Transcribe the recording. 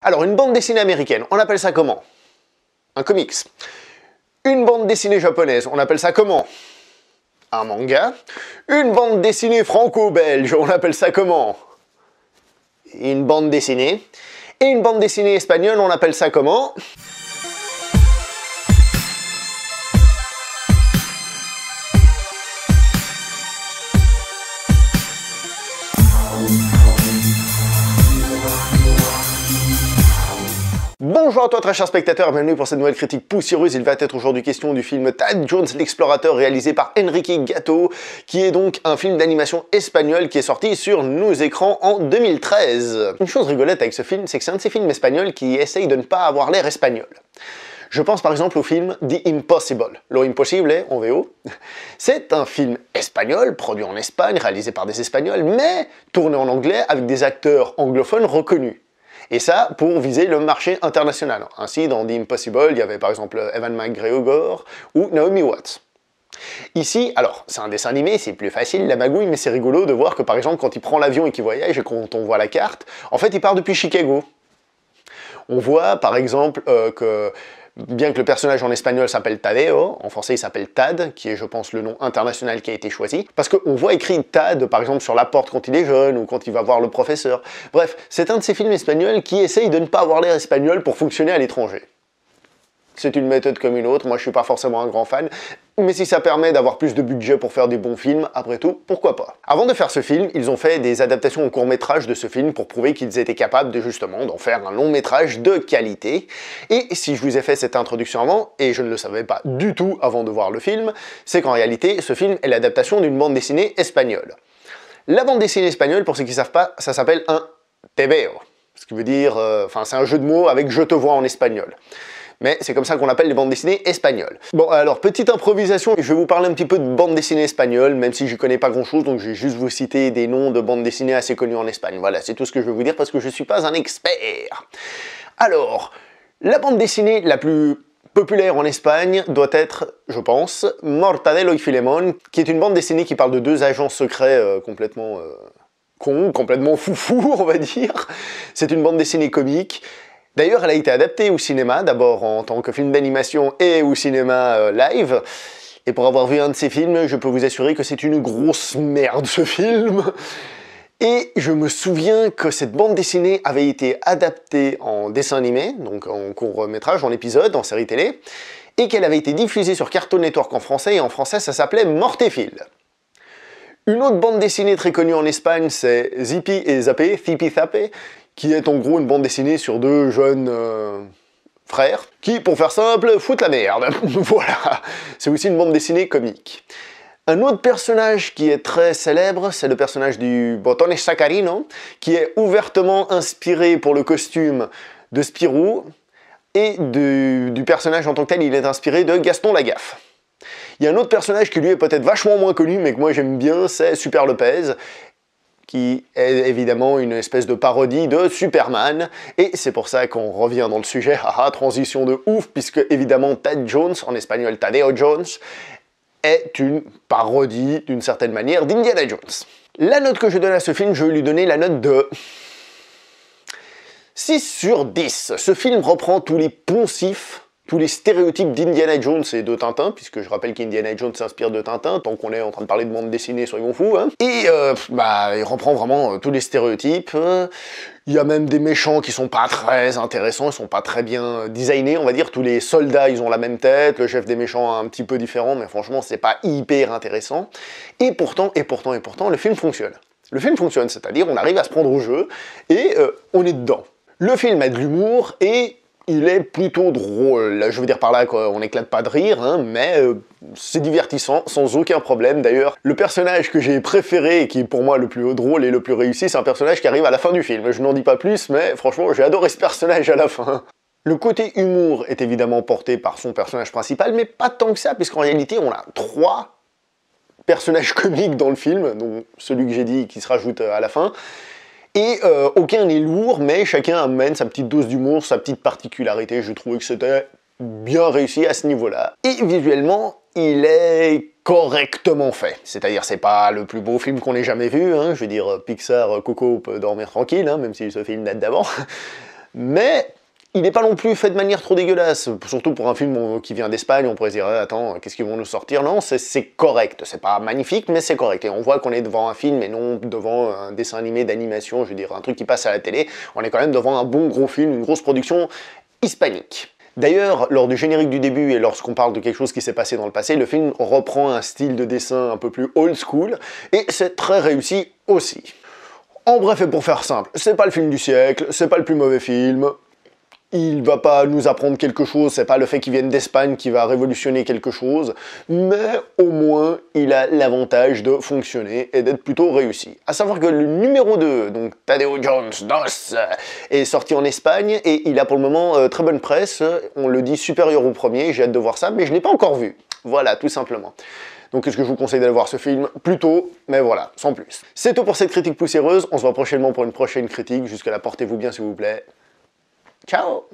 Alors, une bande dessinée américaine, on appelle ça comment? Un comics. Une bande dessinée japonaise, on appelle ça comment? Un manga. Une bande dessinée franco-belge, on appelle ça comment? Une bande dessinée. Et une bande dessinée espagnole, on appelle ça comment? Bonjour à toi très cher spectateur, bienvenue pour cette nouvelle critique poussiéreuse. Il va être aujourd'hui question du film Tad Jones l'explorateur réalisé par Enrique Gatto, qui est donc un film d'animation espagnol qui est sorti sur nos écrans en 2013. Une chose rigolote avec ce film, c'est que c'est un de ces films espagnols qui essaye de ne pas avoir l'air espagnol. Je pense par exemple au film The Impossible, Lo Impossible en VO. C'est un film espagnol, produit en Espagne, réalisé par des Espagnols, mais tourné en anglais avec des acteurs anglophones reconnus. Et ça, pour viser le marché international. Ainsi, dans The Impossible, il y avait par exemple Ewan McGregor ou Naomi Watts. Ici, alors, c'est un dessin animé, c'est plus facile la magouille, mais c'est rigolo de voir que par exemple, quand il prend l'avion et qu'il voyage, et quand on voit la carte, en fait, il part depuis Chicago. On voit par exemple que, bien que le personnage en espagnol s'appelle Tadeo, en français il s'appelle Tad, qui est je pense le nom international qui a été choisi, parce qu'on voit écrit Tad par exemple sur la porte quand il est jeune, ou quand il va voir le professeur. Bref, c'est un de ces films espagnols qui essaye de ne pas avoir l'air espagnol pour fonctionner à l'étranger. C'est une méthode comme une autre, moi je suis pas forcément un grand fan, mais si ça permet d'avoir plus de budget pour faire des bons films, après tout, pourquoi pas. Avant de faire ce film, ils ont fait des adaptations au court-métrage de ce film pour prouver qu'ils étaient capables de justement d'en faire un long-métrage de qualité. Et si je vous ai fait cette introduction avant, et je ne le savais pas du tout avant de voir le film, c'est qu'en réalité, ce film est l'adaptation d'une bande dessinée espagnole. La bande dessinée espagnole, pour ceux qui ne savent pas, ça s'appelle un tebeo, ce qui veut dire, c'est un jeu de mots avec je te vois en espagnol. Mais c'est comme ça qu'on appelle les bandes dessinées espagnoles. Bon, alors, petite improvisation, je vais vous parler un petit peu de bandes dessinées espagnoles, même si je connais pas grand chose, donc je vais juste vous citer des noms de bandes dessinées assez connues en Espagne. Voilà, c'est tout ce que je vais vous dire parce que je suis pas un expert. Alors, la bande dessinée la plus populaire en Espagne doit être, je pense, Mortadelo y Filemón, qui est une bande dessinée qui parle de deux agents secrets complètement cons, complètement foufous, on va dire. C'est une bande dessinée comique. D'ailleurs, elle a été adaptée au cinéma, d'abord en tant que film d'animation et au cinéma live. Et pour avoir vu un de ces films, je peux vous assurer que c'est une grosse merde, ce film. Et je me souviens que cette bande dessinée avait été adaptée en dessin animé, donc en court-métrage, en épisode, en série télé, et qu'elle avait été diffusée sur Cartoon Network en français, et en français, ça s'appelait Mortéfil. Une autre bande dessinée très connue en Espagne, c'est Zipi et Zappé, Zipi Zappé, qui est en gros une bande dessinée sur deux jeunes frères, qui, pour faire simple, foutent la merde. Voilà, c'est aussi une bande dessinée comique. Un autre personnage qui est très célèbre, c'est le personnage du Botones Sacarino, qui est ouvertement inspiré pour le costume de Spirou, et du personnage en tant que tel, il est inspiré de Gaston Lagaffe. Il y a un autre personnage qui lui est peut-être vachement moins connu, mais que moi j'aime bien, c'est Super Lopez, qui est évidemment une espèce de parodie de Superman, et c'est pour ça qu'on revient dans le sujet, haha, transition de ouf, puisque évidemment Tad Jones, en espagnol Tadeo Jones, est une parodie, d'une certaine manière, d'Indiana Jones. La note que je donne à ce film, je vais lui donner la note de 6 sur 10. Ce film reprend tous les poncifs, tous les stéréotypes d'Indiana Jones et de Tintin, puisque je rappelle qu'Indiana Jones s'inspire de Tintin, tant qu'on est en train de parler de bande dessinée, soyons fous, hein. Et il reprend vraiment tous les stéréotypes. Il y a même des méchants qui sont pas très intéressants, ils sont pas très bien designés, on va dire. Tous les soldats, ils ont la même tête, le chef des méchants un petit peu différent, mais franchement, c'est pas hyper intéressant. Et pourtant, le film fonctionne. Le film fonctionne, c'est-à-dire on arrive à se prendre au jeu, et on est dedans. Le film a de l'humour, et il est plutôt drôle. Je veux dire par là qu'on n'éclate pas de rire, hein, mais c'est divertissant, sans aucun problème. D'ailleurs, le personnage que j'ai préféré, et qui est pour moi le plus drôle et le plus réussi, c'est un personnage qui arrive à la fin du film. Je n'en dis pas plus, mais franchement, j'ai adoré ce personnage à la fin. Le côté humour est évidemment porté par son personnage principal, mais pas tant que ça, puisqu'en réalité, on a 3 personnages comiques dans le film, dont celui que j'ai dit qui se rajoute à la fin. Et aucun n'est lourd, mais chacun amène sa petite dose d'humour, sa petite particularité. Je trouvais que c'était bien réussi à ce niveau-là. Et visuellement, il est correctement fait. C'est-à-dire, c'est pas le plus beau film qu'on ait jamais vu, hein. Je veux dire, Pixar, Coco peut dormir tranquille, hein, même si ce film date d'avant. mais il n'est pas non plus fait de manière trop dégueulasse, surtout pour un film qui vient d'Espagne, on pourrait se dire attends, qu'est-ce qu'ils vont nous sortir? Non, c'est correct, c'est pas magnifique, mais c'est correct, et on voit qu'on est devant un film et non devant un dessin animé d'animation, je veux dire un truc qui passe à la télé, on est quand même devant un bon gros film, une grosse production hispanique. D'ailleurs, lors du générique du début et lorsqu'on parle de quelque chose qui s'est passé dans le passé, le film reprend un style de dessin un peu plus old school, et c'est très réussi aussi. En bref, et pour faire simple, c'est pas le film du siècle, c'est pas le plus mauvais film, il va pas nous apprendre quelque chose, c'est pas le fait qu'il vienne d'Espagne qui va révolutionner quelque chose, mais au moins il a l'avantage de fonctionner et d'être plutôt réussi. A savoir que le numéro 2, donc Tadeo Jones 2, est sorti en Espagne et il a pour le moment très bonne presse, on le dit supérieur au premier, j'ai hâte de voir ça, mais je l'ai pas encore vu. Voilà, tout simplement. Donc est-ce que je vous conseille d'aller voir ce film? Plutôt, mais voilà, sans plus. C'est tout pour cette critique poussiéreuse, on se voit prochainement pour une prochaine critique, jusqu'à là portez-vous bien s'il vous plaît. Ciao!